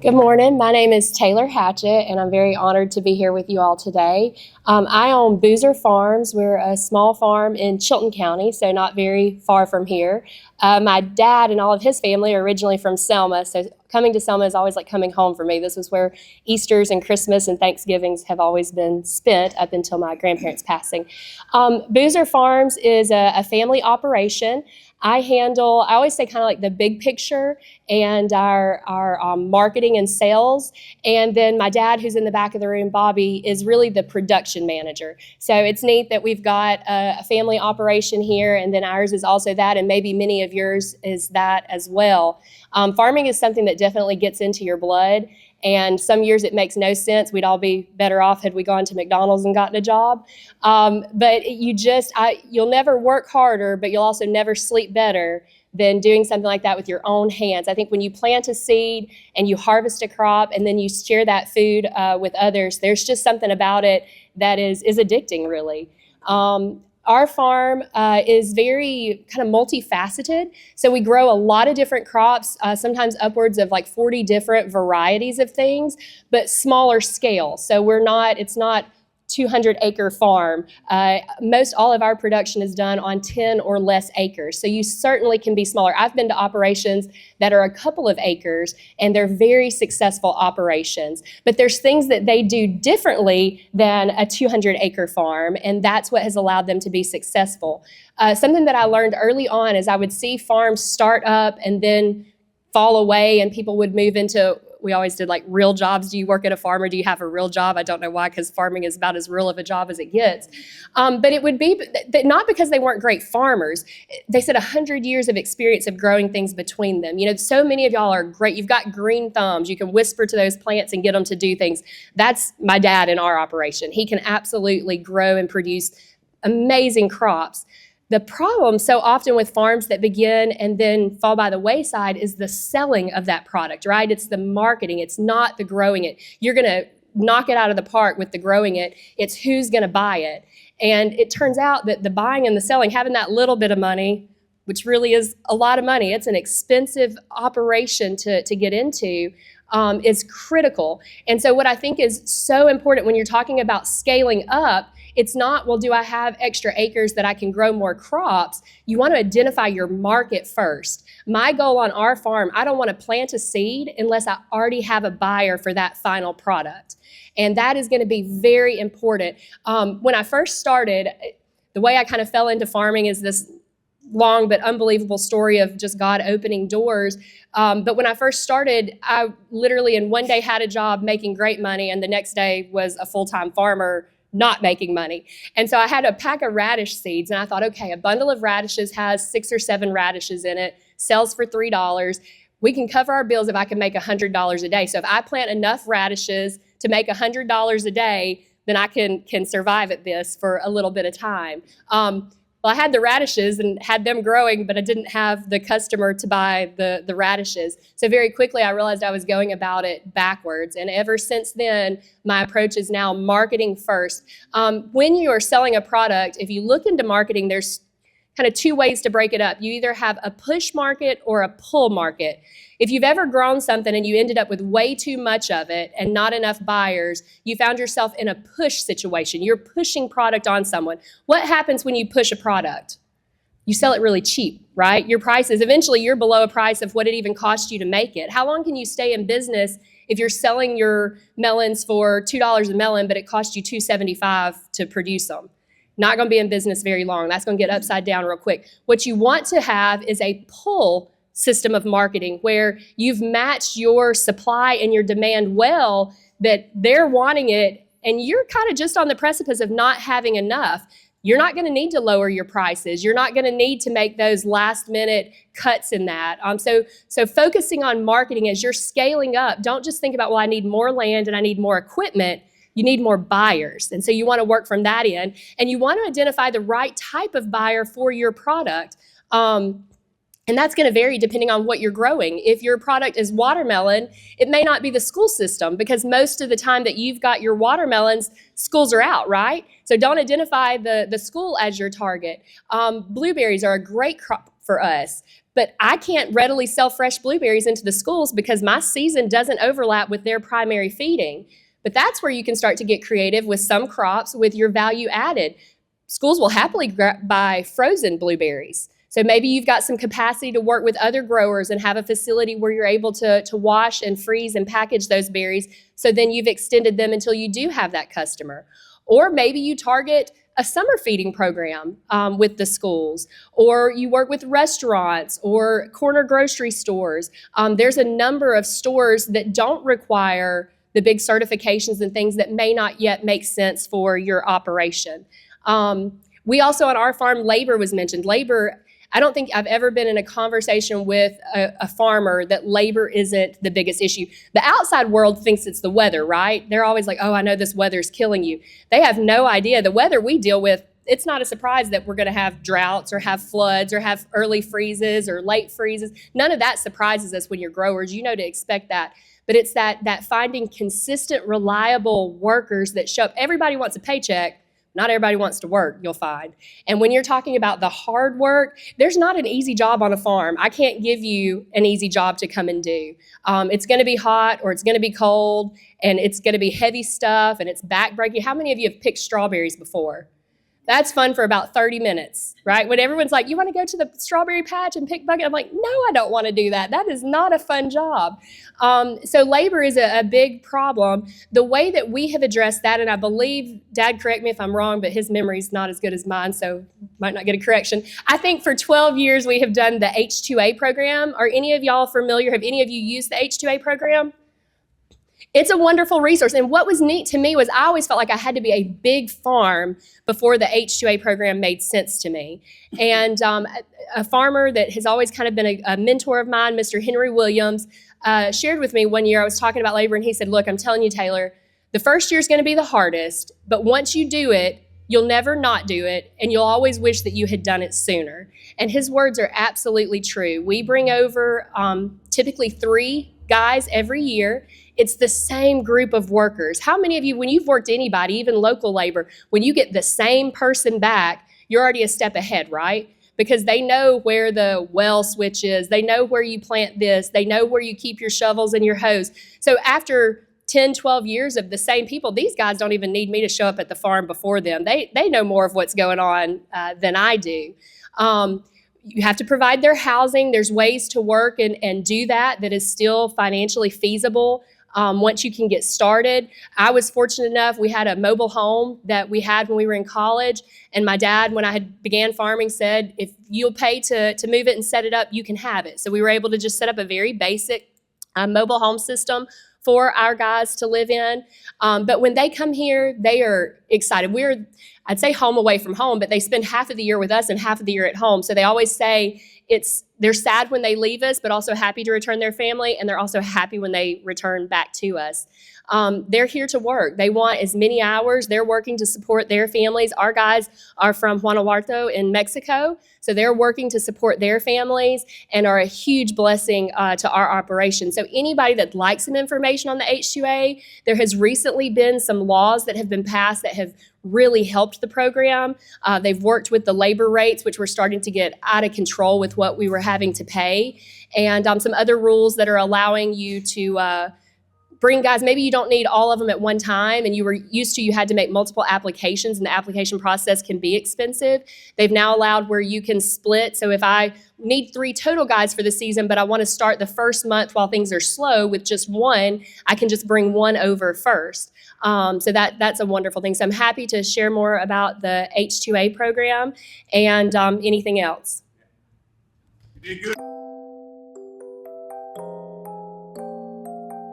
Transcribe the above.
Good morning. My name is Taylor Hatchett, and I'm very honored to be here with you all today. I own Boozer Farms. We're a small farm in Chilton County, so not very far from here. My dad and all of his family are originally from Selma, so coming to Selma is always like coming home for me. This was where Easters and Christmas and Thanksgivings have always been spent up until my grandparents' passing. Boozer Farms is a family operation. I always say kind of like the big picture and our marketing and sales. And then my dad, who's in the back of the room, Bobby, is really the production manager. So it's neat that we've got a family operation here, and then ours is also that, and maybe many of yours is that as well. Farming is something that definitely gets into your blood. And some years it makes no sense. We'd all be better off had we gone to McDonald's and gotten a job. But you'll never work harder, but you'll also never sleep better than doing something like that with your own hands. I think when you plant a seed and you harvest a crop and then you share that food with others, there's just something about it that is addicting, really. Our farm is very kind of multifaceted. So we grow a lot of different crops, sometimes upwards of like 40 different varieties of things, but smaller scale. So it's not 200-acre farm. Most all of our production is done on 10 or less acres. So you certainly can be smaller. I've been to operations that are a couple of acres, and they're very successful operations. But there's things that they do differently than a 200-acre farm, and that's what has allowed them to be successful. Something that I learned early on is I would see farms start up and then fall away, and people would move into, we always did like real jobs. Do you work at a farm or do you have a real job? I don't know why, because farming is about as real of a job as it gets. But it would be not because they weren't great farmers. They said 100 years of experience of growing things between them. You know, so many of y'all are great. You've got green thumbs. You can whisper to those plants and get them to do things. That's my dad in our operation. He can absolutely grow and produce amazing crops. The problem so often with farms that begin and then fall by the wayside is the selling of that product, right? It's the marketing. It's not the growing it. You're going to knock it out of the park with the growing it. It's who's going to buy it. And it turns out that the buying and the selling, having that little bit of money, which really is a lot of money, it's an expensive operation to get into, is critical. And so what I think is so important when you're talking about scaling up, it's not, well, do I have extra acres that I can grow more crops? You want to identify your market first. My goal on our farm, I don't want to plant a seed unless I already have a buyer for that final product. And that is going to be very important. When I first started, the way I kind of fell into farming is this long but unbelievable story of just God opening doors. But when I first started, I literally in one day had a job making great money, and the next day was a full-time farmer not making money. And so I had a pack of radish seeds, and I thought, okay, a bundle of radishes has 6 or 7 radishes in it, sells for $3. We can cover our bills if I can make $100 a day. So if I plant enough radishes to make $100 a day, then I can survive at this for a little bit of time. Well, I had the radishes and had them growing, but I didn't have the customer to buy the radishes. So very quickly, I realized I was going about it backwards. And ever since then, my approach is now marketing first. When you are selling a product, if you look into marketing, there's kind of 2 ways to break it up. You either have a push market or a pull market. If you've ever grown something and you ended up with way too much of it and not enough buyers, you found yourself in a push situation. You're pushing product on someone. What happens when you push a product? You sell it really cheap, right? Your prices, eventually you're below a price of what it even cost you to make it. How long can you stay in business if you're selling your melons for $2 a melon, but it cost you $2.75 to produce them? Not going to be in business very long. That's going to get upside down real quick. What you want to have is a pull system of marketing where you've matched your supply and your demand well, that they're wanting it and you're kind of just on the precipice of not having enough. You're not going to need to lower your prices. You're not going to need to make those last minute cuts in that. So focusing on marketing as you're scaling up, don't just think about, well, I need more land and I need more equipment. You need more buyers. And so you want to work from that end, and you want to identify the right type of buyer for your product. And that's going to vary depending on what you're growing. If your product is watermelon, it may not be the school system, because most of the time that you've got your watermelons, schools are out, right? So don't identify the school as your target. Blueberries are a great crop for us, but I can't readily sell fresh blueberries into the schools because my season doesn't overlap with their primary feeding. But that's where you can start to get creative with some crops with your value added. Schools will happily buy frozen blueberries. So maybe you've got some capacity to work with other growers and have a facility where you're able to wash and freeze and package those berries. So then you've extended them until you do have that customer. Or maybe you target a summer feeding program with the schools, or you work with restaurants or corner grocery stores. There's a number of stores that don't require the big certifications and things that may not yet make sense for your operation. We also, on our farm, labor was mentioned. Labor, I don't think I've ever been in a conversation with a farmer that labor isn't the biggest issue. The outside world thinks it's the weather, right? They're always like, oh, I know this weather's killing you. They have no idea. The weather we deal with, it's not a surprise that we're going to have droughts or have floods or have early freezes or late freezes. None of that surprises us when you're growers. You know to expect that. But it's that finding consistent, reliable workers that show up. Everybody wants a paycheck. Not everybody wants to work, you'll find. And when you're talking about the hard work, there's not an easy job on a farm. I can't give you an easy job to come and do. It's going to be hot or it's going to be cold and it's going to be heavy stuff and it's backbreaking. How many of you have picked strawberries before? That's fun for about 30 minutes, right? When everyone's like, you want to go to the strawberry patch and pick bucket? I'm like, no, I don't want to do that. That is not a fun job. So labor is a big problem. The way that we have addressed that, and I believe, Dad, correct me if I'm wrong, but his memory's not as good as mine, so might not get a correction. I think for 12 years we have done the H2A program. Are any of y'all familiar? Have any of you used the H2A program? It's a wonderful resource. And what was neat to me was I always felt like I had to be a big farm before the H2A program made sense to me. And a farmer that has always kind of been a mentor of mine, Mr. Henry Williams, shared with me one year, I was talking about labor, and he said, look, I'm telling you, Taylor, the first year is going to be the hardest, but once you do it, you'll never not do it, and you'll always wish that you had done it sooner. And his words are absolutely true. We bring over typically 3 guys every year. It's the same group of workers. How many of you, when you've worked anybody, even local labor, when you get the same person back, you're already a step ahead, right? Because they know where the well switch is. They know where you plant this. They know where you keep your shovels and your hose. So after 10, 12 years of the same people, these guys don't even need me to show up at the farm before them. They know more of what's going on than I do. You have to provide their housing. There's ways to work and do that is still financially feasible. Once you can get started. I was fortunate enough, we had a mobile home that we had when we were in college, and my dad, when I had began farming, said, if you'll pay to move it and set it up, you can have it. So we were able to just set up a very basic mobile home system for our guys to live in. But when they come here, they are excited. I'd say home away from home, but they spend half of the year with us and half of the year at home. So they always say they're sad when they leave us, but also happy to return their family, and they're also happy when they return back to us. They're here to work. They want as many hours. They're working to support their families. Our guys are from Guanajuato in Mexico, so they're working to support their families and are a huge blessing to our operation. So anybody that likes some information on the H2A, there has recently been some laws that have been passed that have really helped the program. They've worked with the labor rates, which were starting to get out of control with what we were having to pay, and some other rules that are allowing you to bring guys, maybe you don't need all of them at one time, and you had to make multiple applications, and the application process can be expensive. They've now allowed where you can split. So if I need 3 total guys for the season, but I want to start the first month while things are slow with just 1, I can just bring 1 over first. So that's a wonderful thing. So I'm happy to share more about the H2A program and anything else. You did good.